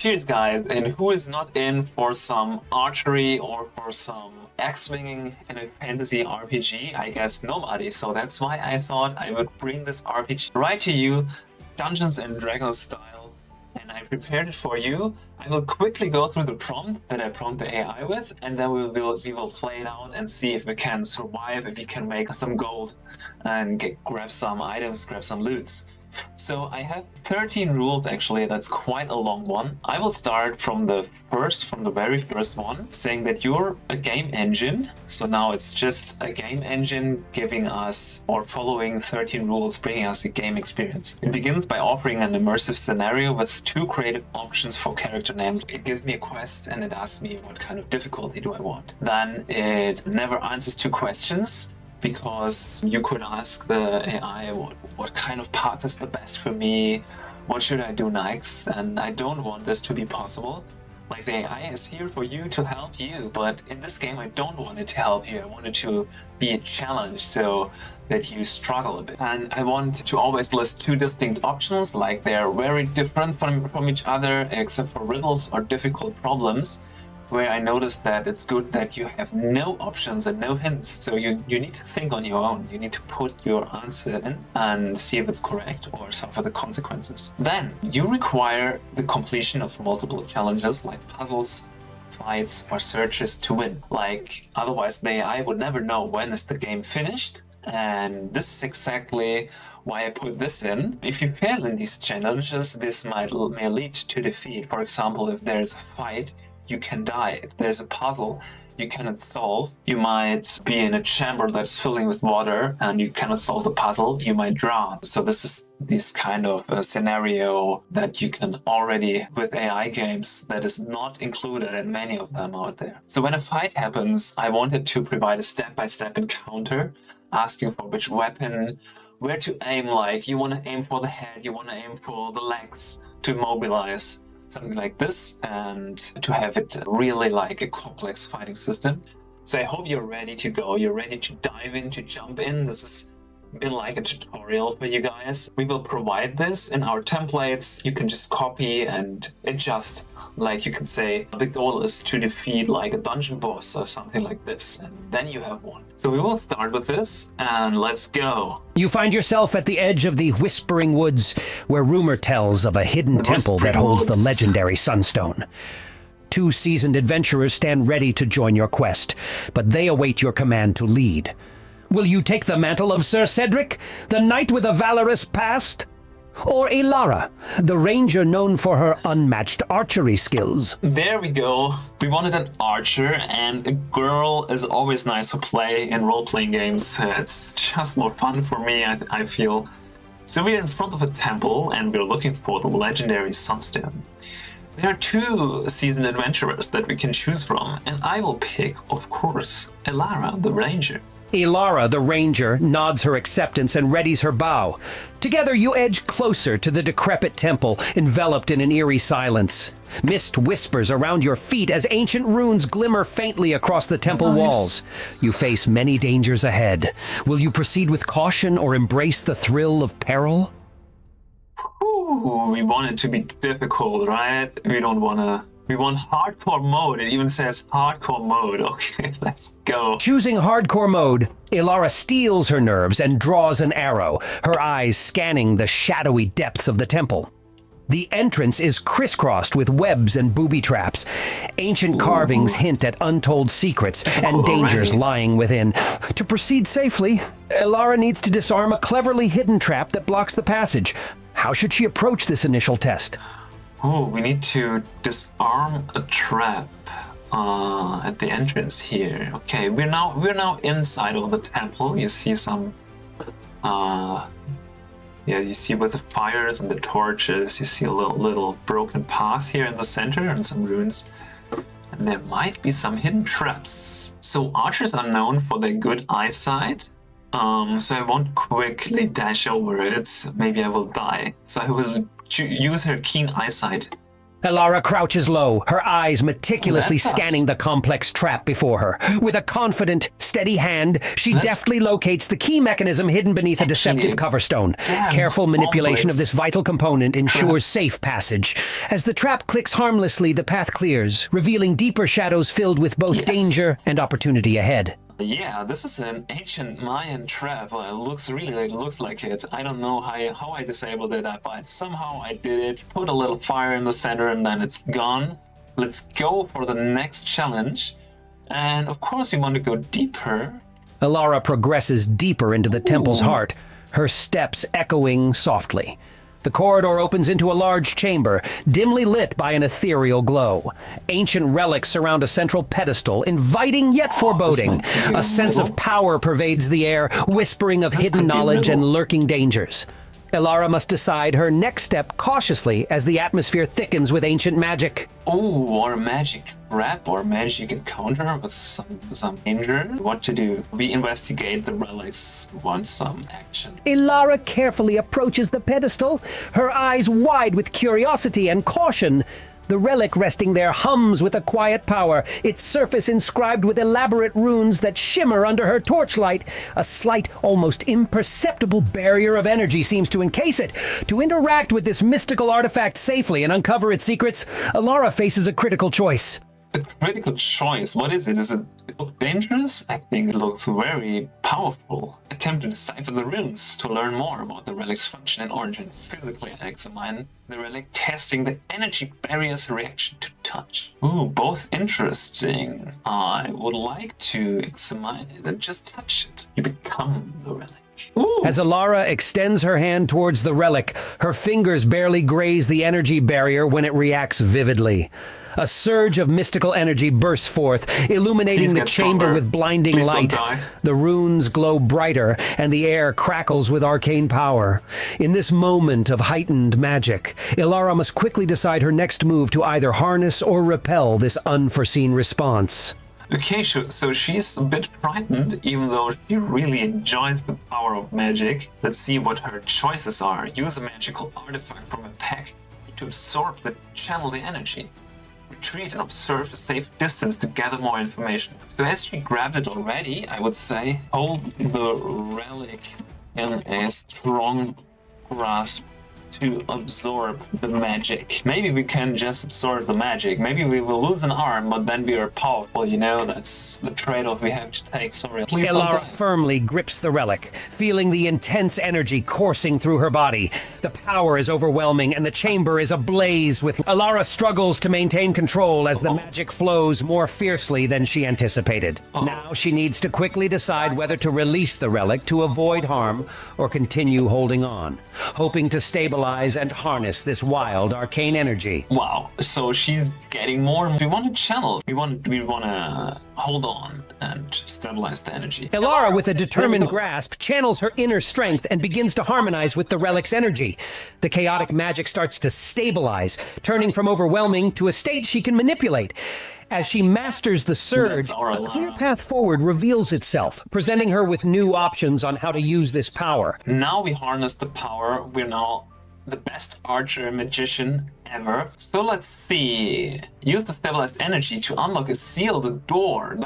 Cheers, guys, and who is not in for some archery or for some X-winging in a fantasy RPG? I guess nobody, so that's why I thought I would bring this RPG right to you, Dungeons and Dragons style, and I prepared it for you. I will quickly go through the prompt that I prompt the AI with, and then we will play it out and see if we can survive, if we can make some gold and grab some items, grab some loots. So I have 13 rules actually, that's quite a long one. I will start from the very first one, saying that you're a game engine. So now it's just a game engine giving us or following 13 rules, bringing us a game experience. It begins by offering an immersive scenario with 2 creative options for character names. It gives me a quest and it asks me what kind of difficulty do I want. Then it never answers 2 questions, because you could ask the AI what kind of path is the best for me, what should I do next, and I don't want this to be possible. Like, the AI is here for you to help you, but in this game I don't want it to help you. I want it to be a challenge so that you struggle a bit. And I want to always list 2 distinct options, like they're very different from each other except for riddles or difficult problems, where I noticed that it's good that you have no options and no hints. So you need to think on your own. You need to put your answer in and see if it's correct or suffer the consequences. Then you require the completion of multiple challenges like puzzles, fights, or searches to win. Like, otherwise the AI would never know when is the game finished. And this is exactly why I put this in. If you fail in these challenges, this may lead to defeat. For example, if there's a fight, you can die. If there's a puzzle you cannot solve, you might be in a chamber that's filling with water and you cannot solve the puzzle, you might drown. So this is this kind of a scenario that you can already, with AI games, that is not included in many of them out there. So when a fight happens, I wanted to provide a step-by-step encounter, asking for which weapon, where to aim. Like, you want to aim for the head, you want to aim for the legs to mobilize, something like this, and to have it really like a complex fighting system. So I hope you're ready to go, you're ready to dive in, to jump in. This has been like a tutorial for you guys. We will provide this in our templates. You can just copy and adjust. Like, you can say the goal is to defeat like a dungeon boss or something like this, and then you have one. So we will start with this, and let's go. You find yourself at the edge of the Whispering Woods, where rumor tells of a hidden temple that holds the legendary Sunstone. 2 seasoned adventurers stand ready to join your quest, but they await your command to lead. Will you take the mantle of Sir Cedric, the knight with a valorous past? Or Elara, the ranger known for her unmatched archery skills? There we go. We wanted an archer, and a girl is always nice to play in role-playing games. It's just more fun for me, I feel. So we're in front of a temple, and we're looking for the legendary Sunstone. There are 2 seasoned adventurers that we can choose from, and I will pick, of course, Elara, the ranger. Elara, the ranger, nods her acceptance and readies her bow. Together you edge closer to the decrepit temple, enveloped in an eerie silence. Mist whispers around your feet as ancient runes glimmer faintly across the temple walls. You face many dangers ahead. Will you proceed with caution or embrace the thrill of peril? Ooh, we want it to be difficult, right? We want hardcore mode. It even says hardcore mode. Okay, let's go. Choosing hardcore mode, Elara steels her nerves and draws an arrow, her eyes scanning the shadowy depths of the temple. The entrance is crisscrossed with webs and booby traps. Ancient carvings hint at untold secrets and dangers lying within. To proceed safely, Elara needs to disarm a cleverly hidden trap that blocks the passage. How should she approach this initial test? Oh, we need to disarm a trap at the entrance here. Okay, we're now inside of the temple. You see some, you see with the fires and the torches, you see a little broken path here in the center and some runes. And there might be some hidden traps. So archers are known for their good eyesight. So I won't quickly dash over it. Maybe I will die. So I will use her keen eyesight Elara crouches low, her eyes meticulously That's us. scanning the complex trap before her. With a confident, steady hand, she deftly locates the key mechanism hidden beneath a deceptive coverstone. Careful manipulation of this vital component ensures safe passage. As the trap clicks harmlessly, the path clears, revealing deeper shadows filled with both danger and opportunity ahead. Yeah, this is an ancient Mayan trap. It looks like it. I don't know how I disabled it, but somehow I did it. Put a little fire in the center and then it's gone. Let's go for the next challenge. And of course we want to go deeper. Elara progresses deeper into the temple's heart, her steps echoing softly. The corridor opens into a large chamber, dimly lit by an ethereal glow. Ancient relics surround a central pedestal, inviting yet foreboding. A sense of power pervades the air, whispering of hidden knowledge and lurking dangers. Elara must decide her next step cautiously as the atmosphere thickens with ancient magic. Oh, or a magic trap or magic encounter with some danger. What to do? We investigate the relics, want some action. Elara carefully approaches the pedestal, her eyes wide with curiosity and caution. The relic resting there hums with a quiet power, its surface inscribed with elaborate runes that shimmer under her torchlight. A slight, almost imperceptible barrier of energy seems to encase it. To interact with this mystical artifact safely and uncover its secrets, Elara faces a critical choice. A critical choice? What is it? Does it look dangerous? I think it looks very powerful. Attempt to decipher the runes to learn more about the relic's function and origin. Physically examine the relic, testing the energy barrier's reaction to touch. Ooh, both interesting. I would like to examine it and just touch it. You become the relic. Ooh. As Elara extends her hand towards the relic, her fingers barely graze the energy barrier when it reacts vividly. A surge of mystical energy bursts forth, illuminating the chamber with blinding light. The runes glow brighter, and the air crackles with arcane power. In this moment of heightened magic, Elara must quickly decide her next move to either harness or repel this unforeseen response. Okay, so she's a bit frightened, even though she really enjoys the power of magic. Let's see what her choices are. Use a magical artifact from a pack to absorb the channel the energy. Retreat and observe a safe distance to gather more information. So as she grabbed it already, I would say hold the relic in a strong grasp to absorb the magic. Maybe we can just absorb the magic. Maybe we will lose an arm, but then we are powerful, you know? That's the trade-off we have to take. Sorry, please don't die. Elara firmly grips the relic, feeling the intense energy coursing through her body. The power is overwhelming, and the chamber is ablaze with... Elara struggles to maintain control as the magic flows more fiercely than she anticipated. Now she needs to quickly decide whether to release the relic to avoid harm or continue holding on, hoping to stabilize and harness this wild arcane energy. Wow, so she's getting more. We want to channel. We want to hold on and stabilize the energy. Elara, with a determined grasp, channels her inner strength and begins to harmonize with the relic's energy. The chaotic magic starts to stabilize, turning from overwhelming to a state she can manipulate. As she masters the surge, a clear path forward reveals itself, presenting her with new options on how to use this power. Now we harness the power. We're now the best archer and magician ever. So let's see. Use the stabilized energy to unlock a sealed door.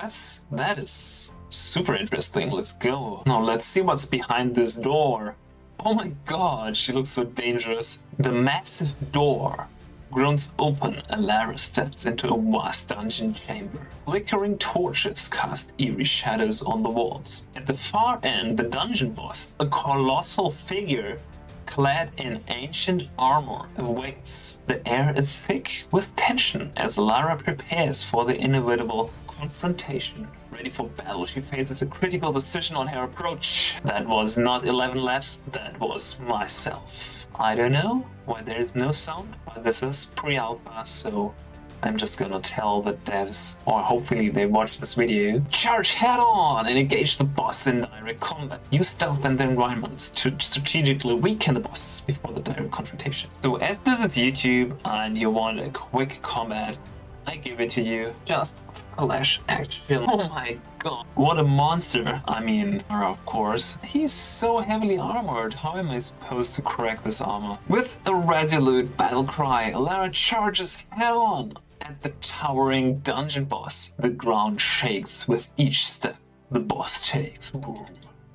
That is super interesting. Let's go. Now let's see what's behind this door. Oh my god, she looks so dangerous. The massive door groans open. Elara steps into a vast dungeon chamber. Flickering torches cast eerie shadows on the walls. At the far end, the dungeon boss, a colossal figure clad in ancient armor, awaits. The air is thick with tension as Elara prepares for the inevitable confrontation. Ready for battle, she faces a critical decision on her approach. That was not ElevenLabs, that was myself. I don't know why there is no sound, but this is pre-alpha, so I'm just gonna tell the devs, or hopefully they watch this video, charge head on and engage the boss in direct combat. Use stealth and the environment to strategically weaken the boss before the direct confrontation. So as this is YouTube and you want a quick combat, I give it to you. Just flash action. Oh my god. What a monster. I mean, of course. He's so heavily armored. How am I supposed to crack this armor? With a resolute battle cry, Lara charges head on at the towering dungeon boss. The ground shakes with each step the boss takes. Boom.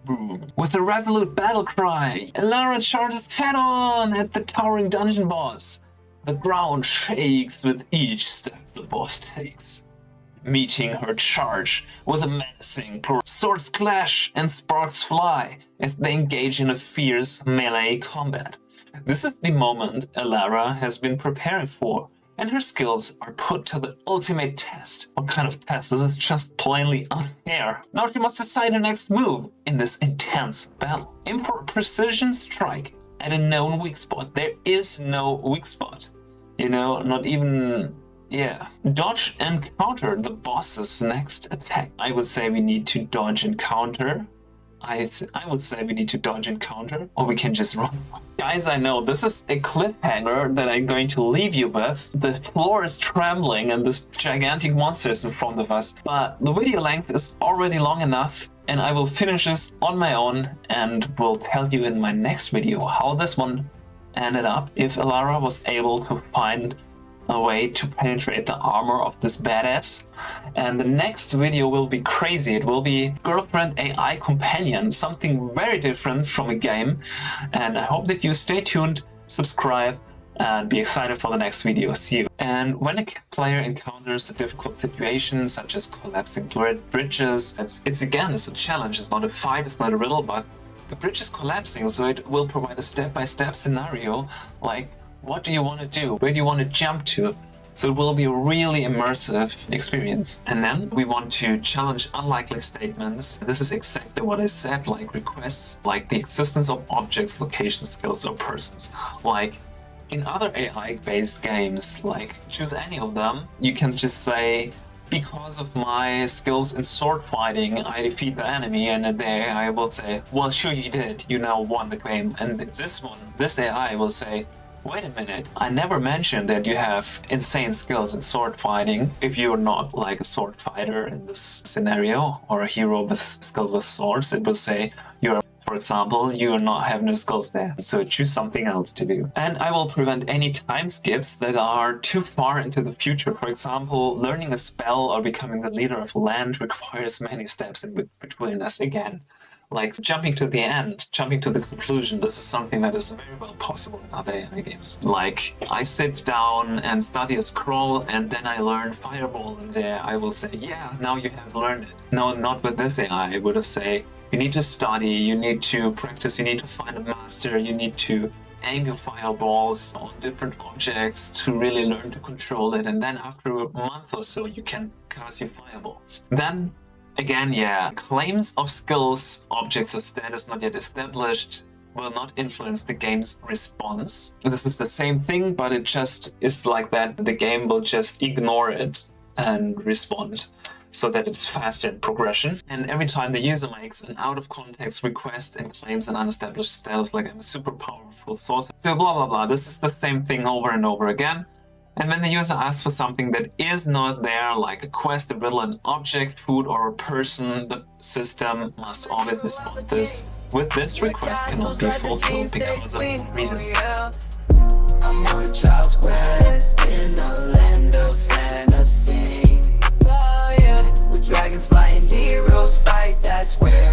Boom. With a resolute battle cry, Lara charges head on at the towering dungeon boss. The ground shakes with each step the boss takes. Meeting her charge with a menacing plur. Swords clash and sparks fly as they engage in a fierce melee combat. This is the moment Lara has been preparing for, and her skills are put to the ultimate test. What kind of test? This is just plainly unfair. Now she must decide her next move in this intense battle. Aim for a precision strike at a known weak spot. There is no weak spot. You know, not even... yeah. Dodge and counter the boss's next attack. I would say we need to dodge and counter. I would say we need to dodge and counter, or we can just run. Guys, I know this is a cliffhanger that I'm going to leave you with. The floor is trembling and this gigantic monster is in front of us. But the video length is already long enough, and I will finish this on my own and will tell you in my next video how this one ended up. If Lara was able to find a way to penetrate the armor of this badass. And the next video will be crazy. It will be girlfriend AI companion, something very different from a game. And I hope that you stay tuned, subscribe, and be excited for the next video. See you. And when a player encounters a difficult situation, such as collapsing bridges, it's a challenge. It's not a fight, it's not a riddle, but the bridge is collapsing, so it will provide a step-by-step scenario, like what do you want to do? Where do you want to jump to? So it will be a really immersive experience. And then we want to challenge unlikely statements. This is exactly what I said, like requests, like the existence of objects, locations, skills, or persons. Like in other AI-based games, like choose any of them, you can just say, because of my skills in sword fighting, I defeat the enemy, and then the AI will say, well, sure you did, you now won the game. And this AI will say, wait a minute, I never mentioned that you have insane skills in sword fighting if you're not like a sword fighter in this scenario, or a hero with skills with swords. It will say, for example, you have no skills there, so choose something else to do. And I will prevent any time skips that are too far into the future. For example, learning a spell or becoming the leader of land requires many steps in between us again. Like jumping to the end, jumping to the conclusion, this is something that is very well possible in other AI games. Like, I sit down and study a scroll and then I learn Fireball, and there I will say, yeah, now you have learned it. No, not with this AI. I would say, you need to study, you need to practice, you need to find a master, you need to aim your fireballs on different objects to really learn to control it, and then after a month or so you can cast your fireballs. Then again, yeah, claims of skills, objects, or status not yet established will not influence the game's response. This is the same thing, but it just is like that. The game will just ignore it and respond, so that it's faster in progression. And every time the user makes an out-of-context request and claims an unestablished status, like I'm a super powerful sorcerer, so blah blah blah, this is the same thing over and over again. And when the user asks for something that is not there, like a quest, a riddle, an object, food, or a person, the system must always respond with this request cannot be fulfilled because of reason. I'm on a child's quest in a land of fantasy. With dragons flying, heroes fight, that's where